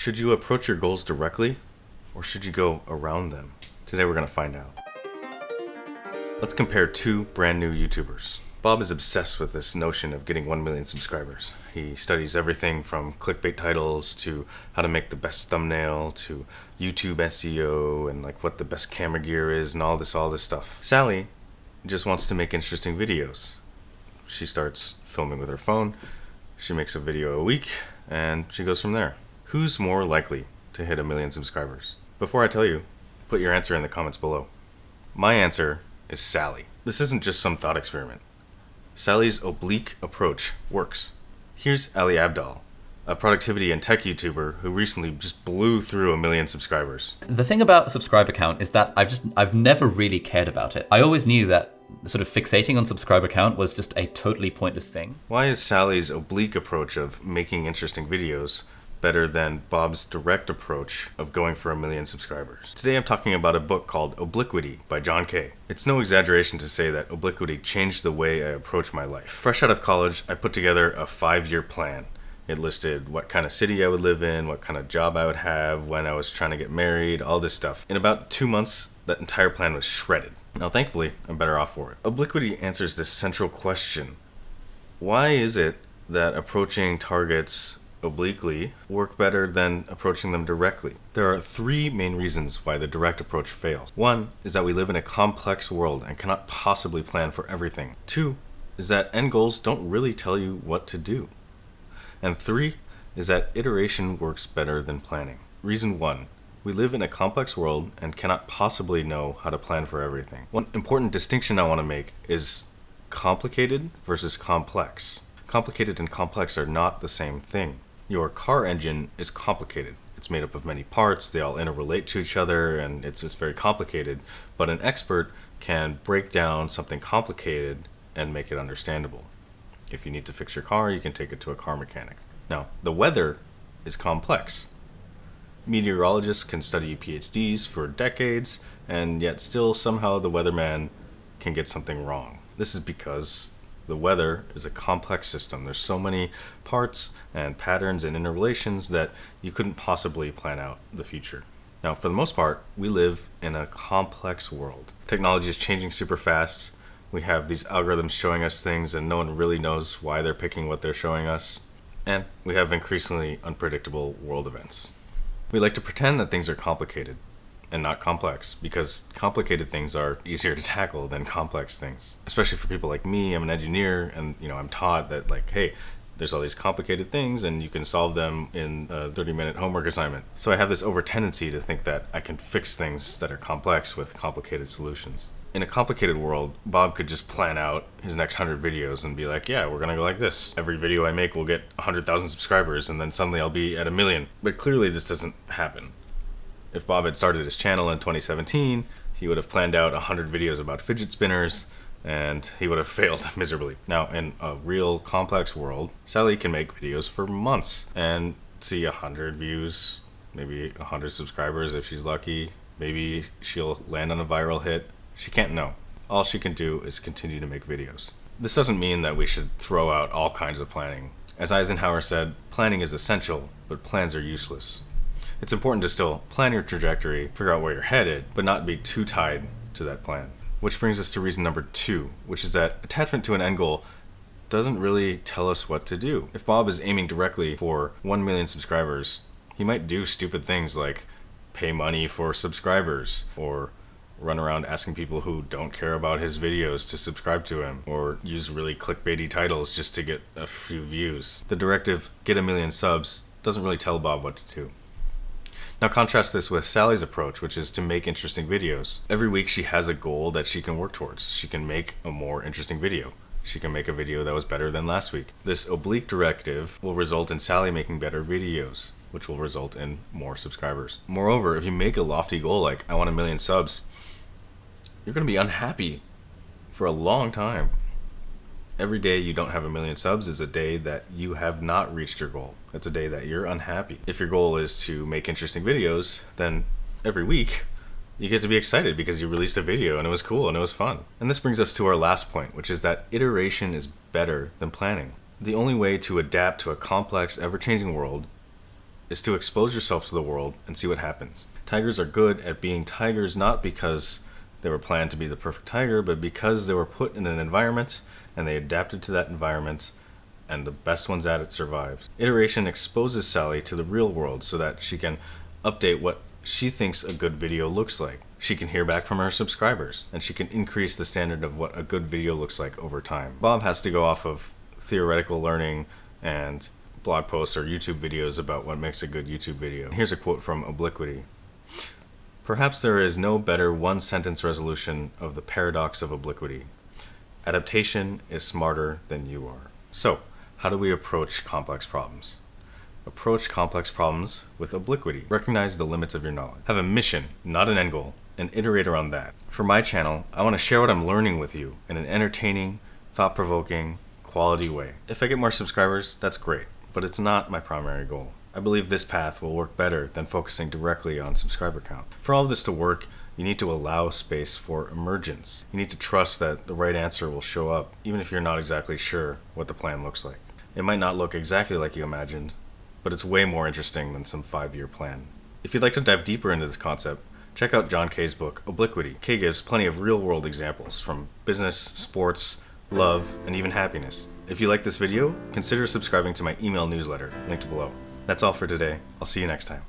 Should you approach your goals directly, or should you go around them? Today we're going to find out. Let's compare two brand new YouTubers. Bob is obsessed with this notion of getting 1 million subscribers. He studies everything from clickbait titles to how to make the best thumbnail to YouTube SEO and like what the best camera gear is and all this stuff. Sally just wants to make interesting videos. She starts filming with her phone, she makes a video a week, and she goes from there. Who's more likely to hit 1 million subscribers? Before I tell you, put your answer in the comments below. My answer is Sally. This isn't just some thought experiment. Sally's oblique approach works. Here's Ali Abdaal, a productivity and tech YouTuber who recently just blew through 1 million subscribers. The thing about subscriber count is that I've never really cared about it. I always knew that sort of fixating on subscriber count was just a totally pointless thing. Why is Sally's oblique approach of making interesting videos better than Bob's direct approach of going for 1 million subscribers? Today I'm talking about a book called Obliquity by John Kay. It's no exaggeration to say that Obliquity changed the way I approach my life. Fresh out of college, I put together a 5-year plan. It listed what kind of city I would live in, what kind of job I would have, when I was trying to get married, all this stuff. In about 2 months, that entire plan was shredded. Now thankfully, I'm better off for it. Obliquity answers this central question. Why is it that approaching targets obliquely work better than approaching them directly? There are 3 main reasons why the direct approach fails. 1 is that we live in a complex world and cannot possibly plan for everything. 2 is that end goals don't really tell you what to do. And 3 is that iteration works better than planning. Reason 1, we live in a complex world and cannot possibly know how to plan for everything. One important distinction I want to make is complicated versus complex. Complicated and complex are not the same thing. Your car engine is complicated. It's made up of many parts, they all interrelate to each other, and it's just very complicated. But an expert can break down something complicated and make it understandable. If you need to fix your car, you can take it to a car mechanic. Now, the weather is complex. Meteorologists can study PhDs for decades, and yet still somehow the weatherman can get something wrong. This is because the weather is a complex system. There's so many parts and patterns and interrelations that you couldn't possibly plan out the future. Now, for the most part, we live in a complex world. Technology is changing super fast. We have these algorithms showing us things and no one really knows why they're picking what they're showing us. And we have increasingly unpredictable world events. We like to pretend that things are complicated and not complex, because complicated things are easier to tackle than complex things. Especially for people like me, I'm an engineer, and I'm taught that hey, there's all these complicated things and you can solve them in a 30-minute homework assignment. So I have this over tendency to think that I can fix things that are complex with complicated solutions. In a complicated world, Bob could just plan out his next 100 videos and be like, yeah, we're gonna go like this. Every video I make will get 100,000 subscribers and then suddenly I'll be at 1 million. But clearly this doesn't happen. If Bob had started his channel in 2017, he would have planned out 100 videos about fidget spinners, and he would have failed miserably. Now, in a real complex world, Sally can make videos for months and see 100 views, maybe 100 subscribers if she's lucky. Maybe she'll land on a viral hit. She can't know. All she can do is continue to make videos. This doesn't mean that we should throw out all kinds of planning. As Eisenhower said, planning is essential, but plans are useless. It's important to still plan your trajectory, figure out where you're headed, but not be too tied to that plan. Which brings us to reason number 2, which is that attachment to an end goal doesn't really tell us what to do. If Bob is aiming directly for 1 million subscribers, he might do stupid things like pay money for subscribers, or run around asking people who don't care about his videos to subscribe to him, or use really clickbaity titles just to get a few views. The directive, get 1 million subs, doesn't really tell Bob what to do. Now contrast this with Sally's approach, which is to make interesting videos. Every week she has a goal that she can work towards. She can make a more interesting video. She can make a video that was better than last week. This oblique directive will result in Sally making better videos, which will result in more subscribers. Moreover, if you make a lofty goal like, I want 1 million subs, you're going to be unhappy for a long time. Every day you don't have 1 million subs is a day that you have not reached your goal. It's a day that you're unhappy. If your goal is to make interesting videos, then every week you get to be excited because you released a video and it was cool and it was fun. And this brings us to our last point, which is that iteration is better than planning. The only way to adapt to a complex, ever-changing world is to expose yourself to the world and see what happens. Tigers are good at being tigers not because they were planned to be the perfect tiger, but because they were put in an environment and they adapted to that environment, and the best ones at it survived. Iteration exposes Sally to the real world so that she can update what she thinks a good video looks like. She can hear back from her subscribers, and she can increase the standard of what a good video looks like over time. Bob has to go off of theoretical learning and blog posts or YouTube videos about what makes a good YouTube video. Here's a quote from Obliquity. Perhaps there is no better one-sentence resolution of the paradox of obliquity. Adaptation is smarter than you are. So, how do we approach complex problems? Approach complex problems with obliquity. Recognize the limits of your knowledge. Have a mission, not an end goal, and iterate around that. For my channel, I want to share what I'm learning with you in an entertaining, thought-provoking, quality way. If I get more subscribers, that's great, but it's not my primary goal. I believe this path will work better than focusing directly on subscriber count. For all of this to work, you need to allow space for emergence. You need to trust that the right answer will show up, even if you're not exactly sure what the plan looks like. It might not look exactly like you imagined, but it's way more interesting than some 5-year plan. If you'd like to dive deeper into this concept, check out John Kay's book, Obliquity. Kay gives plenty of real-world examples from business, sports, love, and even happiness. If you like this video, consider subscribing to my email newsletter, linked below. That's all for today. I'll see you next time.